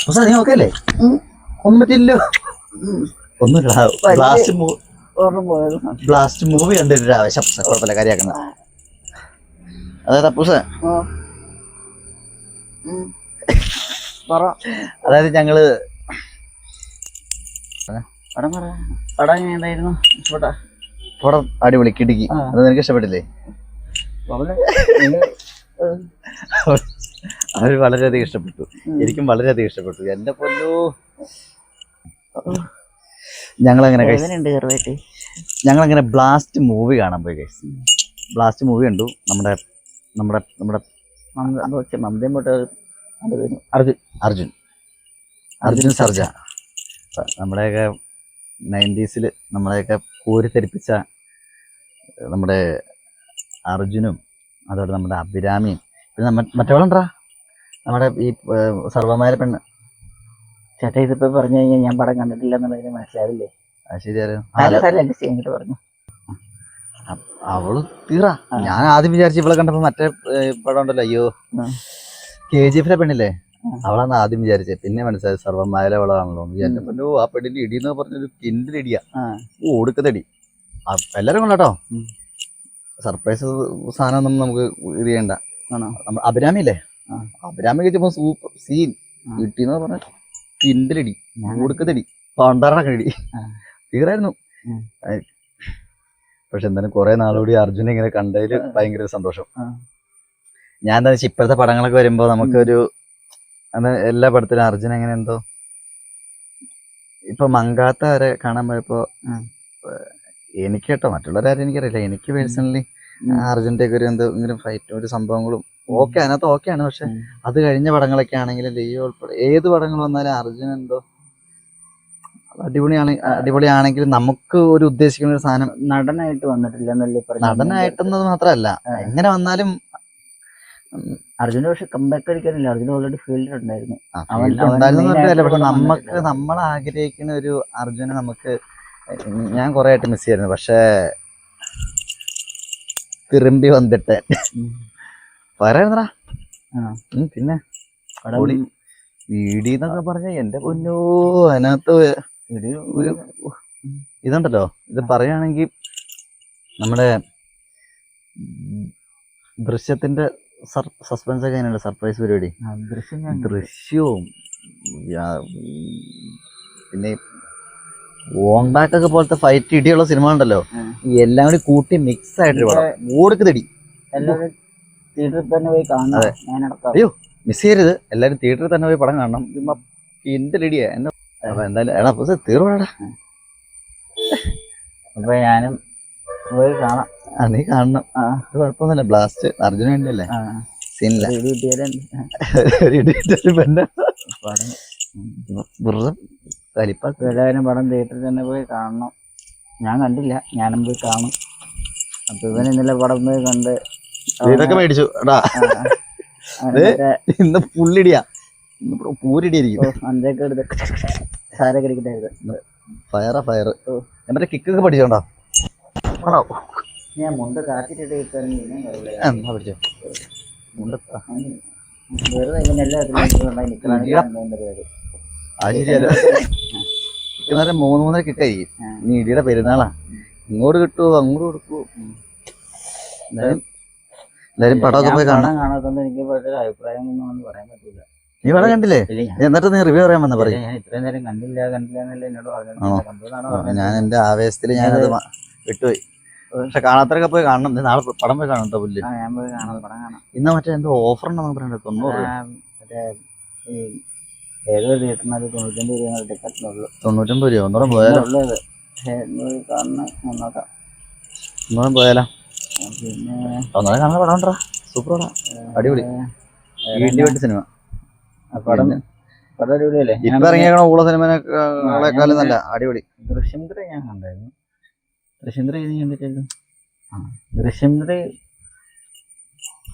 നീ നോക്കല്ലേ ഒന്നും പറ്റില്ലോ ഒന്നുമില്ല. ബ്ലാസ്റ്റ് മൂവി കണ്ടിട്ട് ആവശ്യം കുഴപ്പമില്ല കാര്യമാക്കുന്ന. അതായത് അപ്പൂസ അതായത് ഞങ്ങള് പടം അടിപൊളി കിടുക്കി. അത് നിനക്ക് ഇഷ്ടപ്പെട്ടില്ലേ? അവര് വളരെയധികം ഇഷ്ടപ്പെട്ടു, എനിക്കും വളരെയധികം ഇഷ്ടപ്പെട്ടു. എന്റെ പൊന്നോ ഞങ്ങളങ്ങനെ ബ്ലാസ്റ്റ് മൂവി കാണാൻ പോയി. ബ്ലാസ്റ്റ് മൂവി കണ്ടു. നമ്മുടെ നമ്മുടെ നമ്മുടെ അർജുൻ സർജ, നമ്മുടെയൊക്കെ 90s നമ്മളെയൊക്കെ കോരിത്തെരിപ്പിച്ച നമ്മുടെ അർജുനും അതുപോലെ നമ്മുടെ അഭിരാമിയും പിന്നെ മറ്റവളുണ്ടാ നമ്മുടെ ഈ സർവ്വമായ പെണ്ണ്. ചേട്ടാ ഇതിപ്പോ പറഞ്ഞു കഴിഞ്ഞാൽ ഞാൻ പടം കണ്ടിട്ടില്ല എന്നുള്ളതിന് മനസ്സിലാവില്ലേ? ശരിയായിരുന്നു പറഞ്ഞു. അവള് തീറ. ഞാൻ ആദ്യം വിചാരിച്ചു ഇവളെ കണ്ടപ്പോ മറ്റേ പടം ഉണ്ടല്ലോ, അയ്യോ KGF പെണ്ണില്ലേ, അവളാന്ന് ആദ്യം വിചാരിച്ചത്. പിന്നെ മനസ്സിലായത് സർവ്വമായാലെ അവളാണല്ലോ. എന്റെ പൊന്നോ ആ പെണ്ണിന്റെ ഇടി എന്ന് പറഞ്ഞൊരു കിൻഡിലിടിയാ, ഒടുക്കത്തടി. എല്ലാരും കൊണ്ടാട്ടോ, സർപ്രൈസ് സാധനം ഒന്നും നമുക്ക് ഇത് ചെയ്യണ്ട. അഭിരാമില്ലേ, അഭിരാമി ചുമ്മാ സൂപ്പർ സീൻ കിട്ടിയെന്ന് പറഞ്ഞ കിൻഡിലിടി, ഒടുക്കത്തടി, പണ്ടാറണ ഇടി തീരായിരുന്നു. പക്ഷെ എന്തായാലും കുറെ നാളുകൂടി അർജുനെ ഇങ്ങനെ കണ്ടതിൽ ഭയങ്കര സന്തോഷം. ഞാൻ എന്താ വെച്ചാൽ ഇപ്പോഴത്തെ പടങ്ങളൊക്കെ വരുമ്പോ നമുക്കൊരു എല്ലാ പടത്തിലും അർജുൻ എങ്ങനെ എന്തോ ഇപ്പൊ മങ്കാത്ത വരെ കാണാൻ പോയപ്പോ എനിക്ക് കേട്ടോ, മറ്റുള്ളവരാരും എനിക്കറിയില്ല, എനിക്ക് പേഴ്സണലി അർജുന്റെ ഒക്കെ ഒരു എന്തെങ്കിലും ഫൈറ്റും ഒരു സംഭവങ്ങളും ഓക്കെ അതിനകത്ത് ഓക്കെയാണ്. പക്ഷെ അത് കഴിഞ്ഞ പടങ്ങളൊക്കെ ആണെങ്കിലും ലിയോ ഉൾപ്പെടെ ഏത് പടങ്ങൾ വന്നാലും അർജുൻ എന്തോ അടിപൊളിയാണെങ്കിലും നമുക്ക് ഒരു ഉദ്ദേശിക്കുന്ന ഒരു സാധനം നടനായിട്ട് വന്നിട്ടില്ല. നടനായിട്ടെന്നത് മാത്രമല്ല, എങ്ങനെ വന്നാലും അർജുന പക്ഷെ കമ്പാക്ക് അടിക്കാനില്ല. അർജുന ഓൾറെഡി ഫീൽഡിൽ ഉണ്ടായിരുന്നു. പക്ഷെ നമ്മൾ ആഗ്രഹിക്കുന്ന ഒരു അർജുനെ നമുക്ക് ഞാൻ കുറെ ആയിട്ട് മിസ് ചെയ്യായിരുന്നു. പക്ഷെ തിരുമ്പി വന്നിട്ട് പറയുന്നടാ. പിന്നെ വീടിന്നൊക്കെ പറഞ്ഞ എന്റെ പൊന്നോ അതിനകത്ത് ഒരു ഇതുണ്ടല്ലോ. ഇത് പറയുകയാണെങ്കിൽ നമ്മുടെ ദൃശ്യത്തിന്റെ സസ്പെൻസ് ഒക്കെ എങ്ങനെയുണ്ട്, സർപ്രൈസ് പരിപാടി. ദൃശ്യവും പിന്നെ വോങ് ബാക്ക് ഒക്കെ പോലത്തെ ഫൈറ്റ് ഇടിയുള്ള സിനിമ ഉണ്ടല്ലോ, എല്ലാം കൂടി കൂട്ടി മിക്സ് ആയിട്ടൊരു പടം. ഓടുക്കതടി എല്ലാവരും തിയേറ്ററിൽ തന്നെ പോയി കാണാം. അയ്യോ മിസ് ചെയ്യരുത്, എല്ലാരും തിയേറ്ററിൽ തന്നെ പോയി പടം കാണണം. എന്റെ റെഡിയാ എന്നെ എന്തായാലും എടാ തീർവാടാ. അപ്പൊ ഞാനും പോയി കാണാം. നീ കാണണം, കുഴപ്പമൊന്നുമില്ല. ബ്ലാസ്റ്റ് അർജുന വേണ്ടിയല്ലേ, സീനില്ല. എല്ലാവരും പടം തിയേറ്ററിൽ തന്നെ പോയി കാണണം. ഞാൻ കണ്ടില്ല, ഞാനും പോയി കാണും. അപ്പൊ ഇവൻ ഇന്നലെ പടം പോയി കണ്ട് ഇതൊക്കെ മേടിച്ചു. ഇന്ന് ഫുള്ളിടിയാ, പൂരിടിയായിരിക്കും. അഞ്ചൊക്കെ എടുത്ത് സാരൊക്കെ അടിക്കട്ടായിരുന്നു. ഫയറാ ഫയർ. മറ്റേ കിക്കൊക്കെ പഠിച്ചോണ്ടോ? ഞാൻ മുണ്ട് കാറ്റിട്ടിട്ട് പഠിച്ചോ വെറുതെ ഇവൻ എല്ലാത്തിനും പരിപാടി. 3 കിക്കായി. നീ ഇടിയുടെ പെരുന്നാളാ, ഇങ്ങോട്ട് കിട്ടുമോ അങ്ങോട്ട് കൊടുക്കുവോ? എല്ലാരും പടമൊക്കെ പോയി കാണാൻ കാണാത്തോണ്ട് എനിക്ക് അഭിപ്രായം ഒന്നും പറയാൻ പറ്റില്ല. നീ പടം കണ്ടില്ലേ? എന്നിട്ട് നീ റിവ്യൂ പറയാൻ വന്ന പറയും. ഞാൻ ഇത്രയും നേരം കണ്ടില്ല എന്നല്ല എന്നോട് പറഞ്ഞു. ഞാൻ എന്റെ ആവേശത്തിൽ ഞാനത് വിട്ടുപോയി. പക്ഷെ കാണാത്തവരൊക്കെ പോയി കാണണം. നാളെ പടം പോയി കാണണം കേട്ടോ. പുല്ല് ഞാൻ പോയി കാണാം, പടം കാണാം. ഇന്ന് മറ്റേ എന്തോ ഓഫർ ഉണ്ടെന്ന് പറയണ്ടേ, 90 മറ്റേ ഏതോ തിയേറ്ററിനത് 99 രൂപ ടിക്കറ്റിനുള്ളൂ. 99 രൂപ. ഒന്നൂടെ പോയാലോ? ഒന്നൂടെ പോയാലോ? പിന്നെ ഒന്നൂടെ കാണുന്ന പടം ഉണ്ടോ? സൂപ്പർ പടാ, അടിപൊളി വീട്ടിൽ സിനിമ. പടം അടിപൊളിയല്ലേ? ഇപ്പൊ ഇറങ്ങിയേക്കണ ഊള സിനിമകളെക്കാളും നല്ല അടിപൊളി. ദൃശ്യം 3 ഞാൻ കണ്ടായിരുന്നു. ദൃശ്യം 3 കണ്ടിട്ടില്ല. ദൃശ്യം 3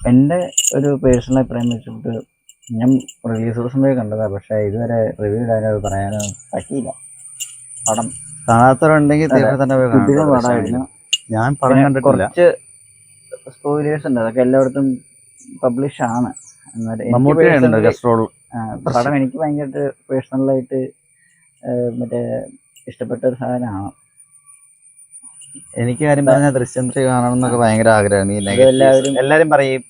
എൻ്റെ ഒരു പേഴ്സണൽ അഭിപ്രായം വെച്ചിട്ട് ഞാൻ റിലീസ് ദിവസം പോയി കണ്ടതാണ്. പക്ഷേ ഇതുവരെ റിവ്യൂ ഇടാനത് പറയാനോ പറ്റിയില്ല. പടം കാണാത്തവരുണ്ടെങ്കിൽ തന്നെ പടമായിരുന്നു. ഞാൻ പടം കണ്ടിട്ടില്ല. കുറച്ച് സ്പോയിലേഴ്സ് ഉണ്ട്, അതൊക്കെ എല്ലായിടത്തും പബ്ലിഷ് ആണ്. പടം എനിക്ക് ഭയങ്കരമായിട്ട് പേഴ്സണലായിട്ട് മറ്റേ ഇഷ്ടപ്പെട്ട ഒരു സാധനമാണ്. എനിക്ക് കാര്യം പറഞ്ഞാൽ ദൃശ്യം 3 കാണണം എന്നൊക്കെ ഭയങ്കര ആഗ്രഹമാണ്. ഈ എല്ലാരും പറയും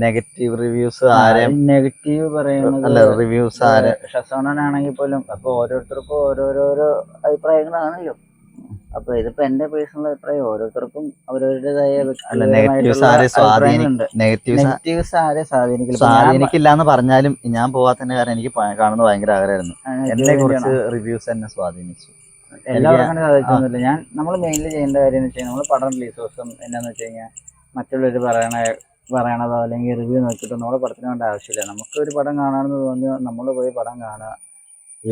നെഗറ്റീവ് റിവ്യൂസ് ആരെയും നെഗറ്റീവ് പറയുന്നത് അല്ല റിവ്യൂസ് ആരെ ഷസോണനാണെങ്കിൽ പോലും അപ്പൊ ഓരോരുത്തർക്കും ഓരോരോ അഭിപ്രായങ്ങളാണല്ലോ. അപ്പൊ ഇതിപ്പോ എന്റെ പേഴ്സണൽ അഭിപ്രായം ഓരോരുത്തർക്കും അവരവരുടേതായ നെഗറ്റീവ്സ് ആരെ നെഗറ്റീവ്സ് ആരെ സ്വാധീനിക്കില്ല എന്ന് പറഞ്ഞാലും ഞാൻ പോവാത്തതിന്റെ കാരണം എനിക്ക് കാണുന്നത് ഭയങ്കര ആഗ്രഹമായിരുന്നു. എന്നെ കുറിച്ച് റിവ്യൂസ് എന്നെ സ്വാധീനിച്ചു. എല്ലാവർക്കും അങ്ങനെ സാധിച്ചൊന്നുമില്ല. നമ്മൾ മെയിൻലി ചെയ്യേണ്ട കാര്യം എന്ന് വെച്ച് കഴിഞ്ഞാൽ നമ്മൾ പടം റിലീസ് ദിവസം എന്നാന്ന് വെച്ച് കഴിഞ്ഞാൽ മറ്റുള്ളവർ പറയണതോ അല്ലെങ്കിൽ റിവ്യൂ നോക്കിയിട്ടോ നമ്മളെ പടത്തിന് വേണ്ട ആവശ്യമില്ല. നമുക്ക് ഒരു പടം കാണാമെന്ന് തോന്നിയോ നമ്മൾ പോയി പടം കാണുക.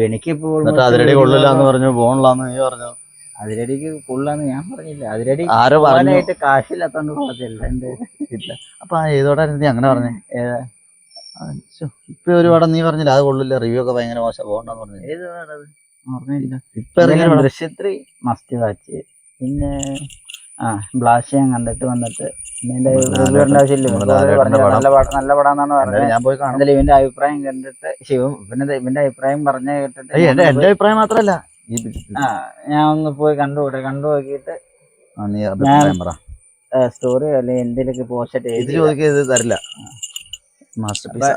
എനിക്കിപ്പോൾ അതിരടി കൊള്ളില്ലാന്ന് പറഞ്ഞു, പോണില്ലാന്ന് നീ പറഞ്ഞു. അതിരടിക്ക് കൊള്ളാന്ന് ഞാൻ പറഞ്ഞില്ല. അതിരടി ആരോ പോകാനായിട്ട് കാശില്ലാത്തോണ്ട് പോകത്തില്ല. ഇല്ല. അപ്പൊ ഏതോടായിരുന്നു നീ അങ്ങനെ പറഞ്ഞേ? ഇപ്പൊ ഒരു പടം നീ പറഞ്ഞില്ല അത് കൊള്ളില്ല, റിവ്യൂ ഒക്കെ ഭയങ്കര മോശം, പോകണ്ടെന്ന് പറഞ്ഞു. ഏത് പടം ഓർമ്മയില്ല. ഇപ്പൊ ദൃശ്യം 3 മസ്റ്റ് വാച്ച്. പിന്നെ ബ്ലാസ്റ്റ് ഞാൻ കണ്ടിട്ട് വന്നിട്ട് റിവ്യൂറിന്റെ ആവശ്യമില്ല. നല്ല പടാന്നാണ് പറഞ്ഞത്. ഞാൻ പോയി കാണും. ഇവന്റെ അഭിപ്രായം കണ്ടിട്ട് ഇവന്റെ അഭിപ്രായം പറഞ്ഞ കേട്ടിട്ട് എന്റെ അഭിപ്രായം മാത്രല്ല ഞാൻ ഒന്ന് പോയി കണ്ടു നോക്കിയിട്ട് സ്റ്റോറി അല്ലെങ്കിൽ എന്തെങ്കിലുമൊക്കെ പോസ്റ്റ് ഇത് ചോദിക്കുക ഇത് തരില്ല. Master piece.